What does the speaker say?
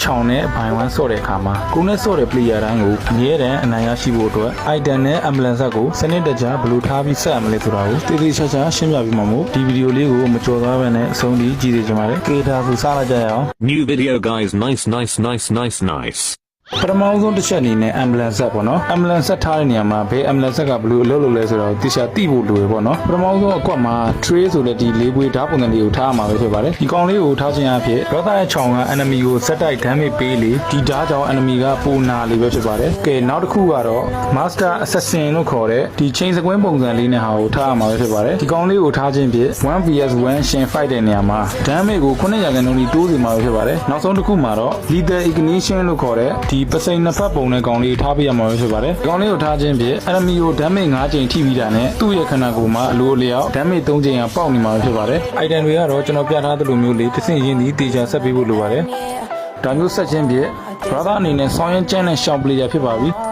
ချောင်းနဲ့ဘိုင်ဝမ်ဆော့တဲ့အခါမှာကိုနဲ့ဆော့တဲ့ player တိုင်းကိုအမြဲတမ်းအနိုင်ရရှိဖို့အတွက် item နဲ့ ambulance ကိုစနစ်တကျဘယ်လိုထားပြီးဆက်ရမလဲဆိုတာကိုတည်တည်ချာချာရှင်းပြပြီးမှမို့ဒီဗီဒီယိုလေးကိုမကြော်သွားဘဲနဲ့အဆုံးထိကြည့်နေကြပါမယ်ကေတာဆိုစလာကြရအောင် New video guys, nice. ပထမဆုံးတစ်ချက်အနေနဲ့ ambulance ဆက်ပေါ့နော် ambulance ဆက်ထားတဲ့နေရာမှာဘယ် ambulance ဆက်ကဘယ်လိုအလုပ်လုပ်လဲဆိုတော့တိကျသိဖို့လိုရပေါ့နော်ပထမဆုံးအကွက်မှာ tray ဆိုတဲ့ဒီလေးပွေးဓာတ်ပုံစံလေးကိုထားရမှာပဲဖြစ်ပါတယ်ဒီကောင်လေးကိုထားခြင်းအဖြစ် brother ရဲ့ချောင်းက enemy ကိုစက်တိုက် damage ပေးလေဒီဓာတ်ကြောင့် enemy ကပိုနာလေးပဲဖြစ်ပါတယ်ကဲနောက်တစ်ခုကတော့ master assassin လို့ခေါ်တဲ့ဒီ chain စကွင်းပုံစံလေးနဲ့ဟာကိုထားရမှာပဲဖြစ်ပါတယ်ဒီကောင်လေးကိုထားခြင်းဖြင့် 1vs1 ရှင် fight တဲ့နေရာမှာ damage ကို900%နီးတိုးစီမှာပဲဖြစ်ပါတယ်နောက်ဆုံးတစ်ခုမှာတော့ lethal ignition လို့ခေါ်တဲ့ဒီပစိန်နှစ်ဖက်ပုံနဲ့ကောင်လေးထားပေးရမှာပဲဖြစ်ပါတယ်။ကောင်လေးကိုထားခြင်းဖြင့် enemy ကို damage 5 ကြိမ်ထိပြီးတာနဲ့သူ့ရဲ့ခန္ဓာကိုယ်မှာအလိုအလျောက် damage 3 ကြိမ်ပေါက်နေမှာပဲဖြစ်ပါတယ်။ item တွေကတော့ကျွန်တော်ပြထားသလိုမျိုးလေးတစ်ဆင့်ရင်းပြီးတေချာဆက်ပေးဖို့လိုပါတယ်။ဒါမျိုးဆက်ခြင်းဖြင့် brother အနေနဲ့ဆောင်းရင်ကျန်းတဲ့ short player ဖြစ်ပါပြီ။